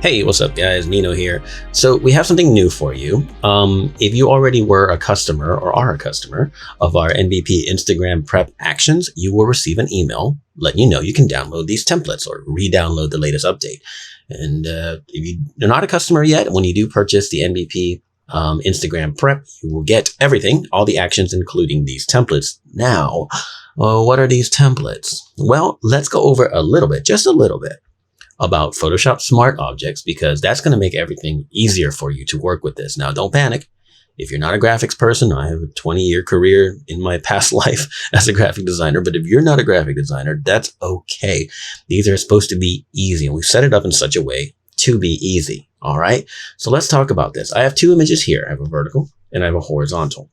Hey, what's up guys? Nino here. So we have something new for you. If you already were a customer or are a customer of our MVP Instagram prep actions, you will receive an email letting you know you can download these templates or re-download the latest update. And if you're not a customer yet, when you do purchase the MVP Instagram prep, you will get everything, all the actions, including these templates. Now, what are these templates? Well, let's go over a little bit, just a little bit, about Photoshop Smart Objects, because that's going to make everything easier for you to work with this. Now, don't panic. If you're not a graphics person, I have a 20-year career in my past life as a graphic designer, but if you're not a graphic designer, that's okay. These are supposed to be easy, and we've set it up in such a way to be easy. All right. So let's talk about this. I have two images here. I have a vertical and I have a horizontal.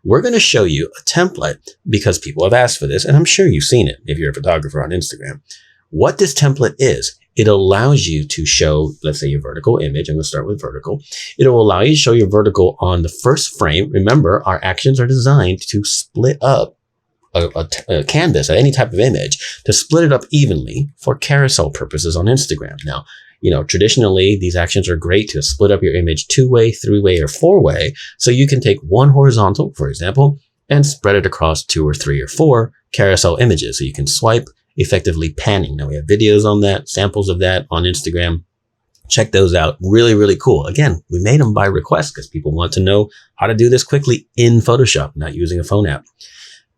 We're going to show you a template because people have asked for this, and I'm sure you've seen it if you're a photographer on Instagram. What this template is, it allows you to show, let's say, your vertical image. I'm going to start with vertical. It will allow you to show your vertical on the first frame. Remember, our actions are designed to split up a canvas, any type of image, to split it up evenly for carousel purposes on Instagram. Now, traditionally, these actions are great to split up your image 2-way, 3-way, or 4-way. So you can take one horizontal, for example, and spread it across 2 or 3 or 4 carousel images. So you can swipe, effectively panning. Now we have videos on that, samples of that on Instagram. Check those out. Really, really cool. Again, we made them by request because people want to know how to do this quickly in Photoshop, not using a phone app.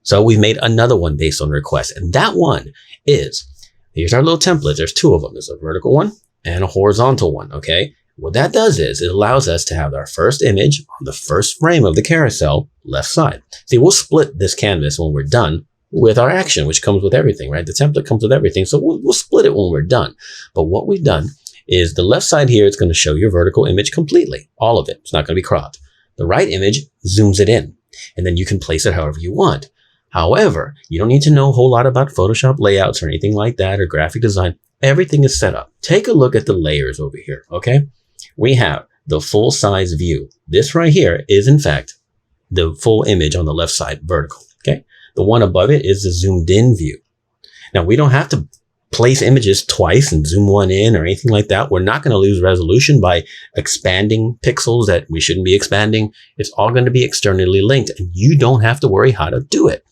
So we've made another one based on request. And that one is, here's our little template. There's 2 of them. There's a vertical one and a horizontal one. Okay. What that does is it allows us to have our first image on the first frame of the carousel left side. See, we'll split this canvas when we're done with our action, which comes with everything, right? The template comes with everything. So we'll split it when we're done. But what we've done is the left side here is going to show your vertical image completely, all of it. It's not going to be cropped. The right image zooms it in, and then you can place it however you want. However, you don't need to know a whole lot about Photoshop layouts or anything like that or graphic design. Everything is set up. Take a look at the layers over here, okay? We have the full size view. This right here is, in fact, the full image on the left side vertical, okay? The one above it is the zoomed in view. Now, we don't have to place images twice and zoom one in or anything like that. We're not going to lose resolution by expanding pixels that we shouldn't be expanding. It's all going to be externally linked, and you don't have to worry how to do it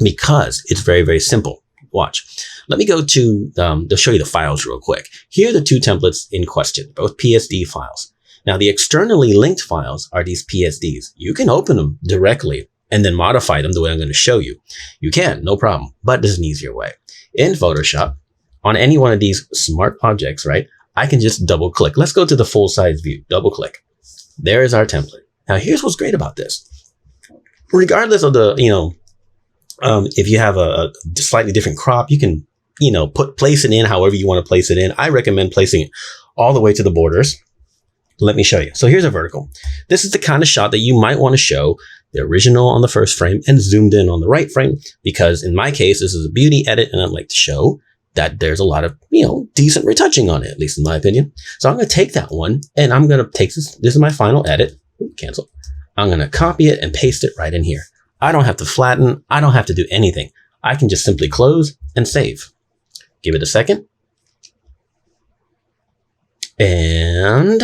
because it's very, very simple. Watch. Let me go to show you the files real quick. Here are the 2 templates in question, both PSD files. Now, the externally linked files are these PSDs. You can open them directly and then modify them the way I'm going to show you. You can, no problem, but there's an easier way. In Photoshop, on any one of these smart objects, right, I can just double click. Let's go to the full size view, double click. There is our template. Now, here's what's great about this. Regardless of the, if you have a slightly different crop, you can, place it in however you want to place it in. I recommend placing it all the way to the borders. Let me show you. So here's a vertical. This is the kind of shot that you might want to show the original on the first frame and zoomed in on the right frame, because in my case, this is a beauty edit and I'd like to show that there's a lot of, decent retouching on it, at least in my opinion. So I'm going to take that one and I'm going to take this. This is my final edit. Cancel. I'm going to copy it and paste it right in here. I don't have to flatten. I don't have to do anything. I can just simply close and save. Give it a second. And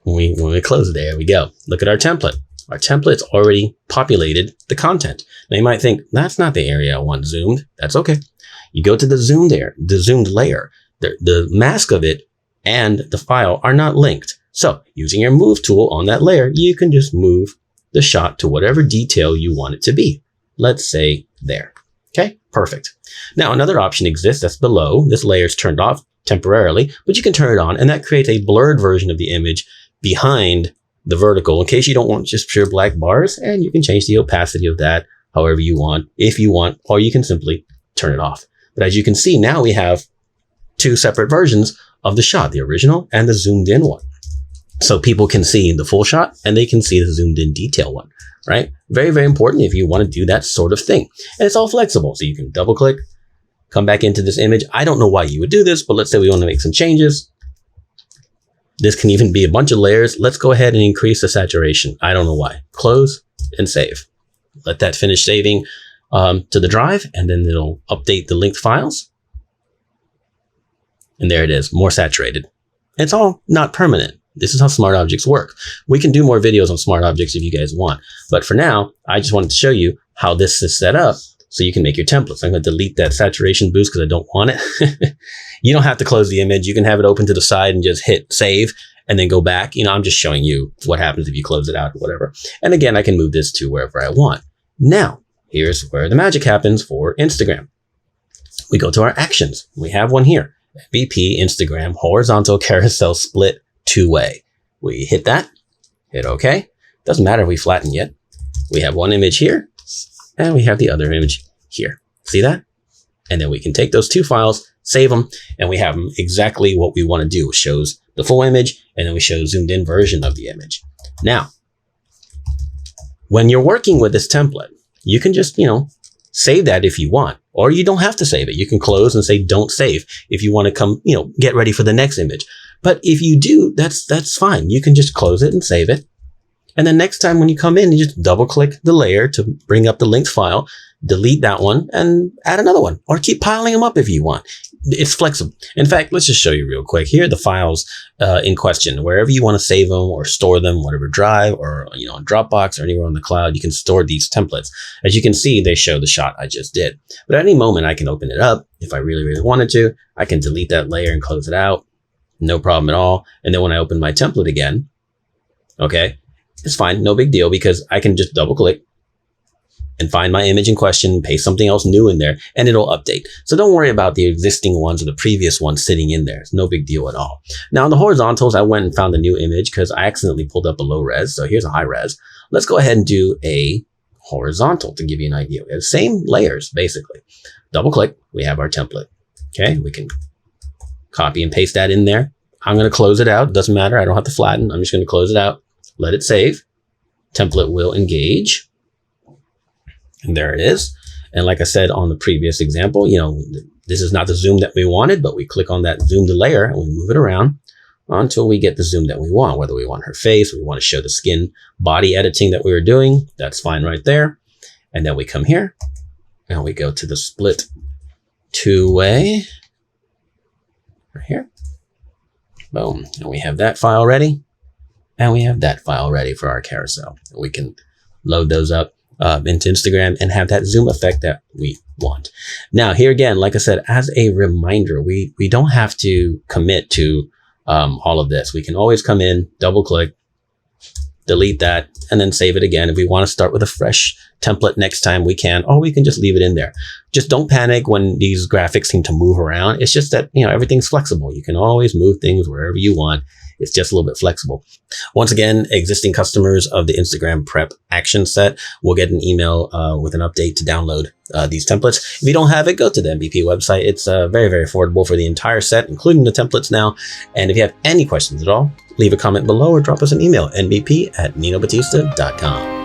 when we close it, there we go. Look at our template. Our template's already populated the content. Now you might think, that's not the area I want zoomed. That's okay. You go to the zoomed layer. The mask of it and the file are not linked. So using your move tool on that layer, you can just move the shot to whatever detail you want it to be. Let's say there. Okay, perfect. Now another option exists that's below. This layer is turned off temporarily, but you can turn it on, and that creates a blurred version of the image behind the vertical in case you don't want just pure black bars, and you can change the opacity of that however you want, if you want, or you can simply turn it off. But as you can see, now we have 2 separate versions of the shot, the original and the zoomed in one. So people can see the full shot and they can see the zoomed in detail one, right? Very, very important if you want to do that sort of thing. And it's all flexible. So you can double click, come back into this image. I don't know why you would do this, but let's say we want to make some changes. This can even be a bunch of layers. Let's go ahead and increase the saturation. I don't know why. Close and save. Let that finish saving to the drive, and then it'll update the linked files. And there it is, more saturated. It's all not permanent. This is how smart objects work. We can do more videos on smart objects if you guys want. But for now, I just wanted to show you how this is set up so you can make your templates. I'm going to delete that saturation boost because I don't want it. You don't have to close the image. You can have it open to the side and just hit save and then go back. You know, I'm just showing you what happens if you close it out or whatever. And again, I can move this to wherever I want. Now, here's where the magic happens for Instagram. We go to our actions. We have one here. MVP Instagram horizontal carousel split two-way. We hit that, hit OK. Doesn't matter if we flatten yet. We have one image here and we have the other image here. See that? And then we can take those two files, save them, and we have them exactly what we want to do. It shows the full image and then we show zoomed in version of the image. Now, when you're working with this template, you can just, save that if you want, or you don't have to save it. You can close and say, don't save if you want to come, get ready for the next image. But if you do, that's fine. You can just close it and save it. And then next time when you come in, you just double click the layer to bring up the linked file, delete that one and add another one, or keep piling them up if you want. It's flexible. In fact, let's just show you real quick. Here are the files in question. Wherever you want to save them or store them, whatever drive or, on Dropbox or anywhere on the cloud, you can store these templates. As you can see, they show the shot I just did. But at any moment, I can open it up. If I really, really wanted to, I can delete that layer and close it out. No problem at all. And then when I open my template again, okay, it's fine. No big deal because I can just double click and find my image in question, paste something else new in there, and it'll update. So don't worry about the existing ones or the previous ones sitting in there. It's no big deal at all. Now, on the horizontals, I went and found a new image because I accidentally pulled up a low res. So here's a high res. Let's go ahead and do a horizontal to give you an idea. We have the same layers, basically. Double click. We have our template. Okay, we can copy and paste that in there. I'm going to close it out. Doesn't matter. I don't have to flatten. I'm just going to close it out. Let it save. Template will engage. And there it is. And like I said on the previous example, this is not the zoom that we wanted, but we click on that zoom to layer and we move it around until we get the zoom that we want. Whether we want her face, we want to show the skin body editing that we were doing, that's fine right there. And then we come here and we go to the split two-way right here. Boom. And we have that file ready. And we have that file ready for our carousel. We can load those up into Instagram and have that zoom effect that we want. Now, here again, like I said, as a reminder, we don't have to commit to all of this. We can always come in, double click, delete that, and then save it again. If we want to start with a fresh template next time, we can, or we can just leave it in there. Just don't panic when these graphics seem to move around. It's just that, everything's flexible. You can always move things wherever you want. It's just a little bit flexible. Once again, existing customers of the Instagram prep action set will get an email with an update to download these templates. If you don't have it, go to the MVP website. It's very, very affordable for the entire set, including the templates now. And if you have any questions at all, leave a comment below or drop us an email, nbp@ninobatista.com.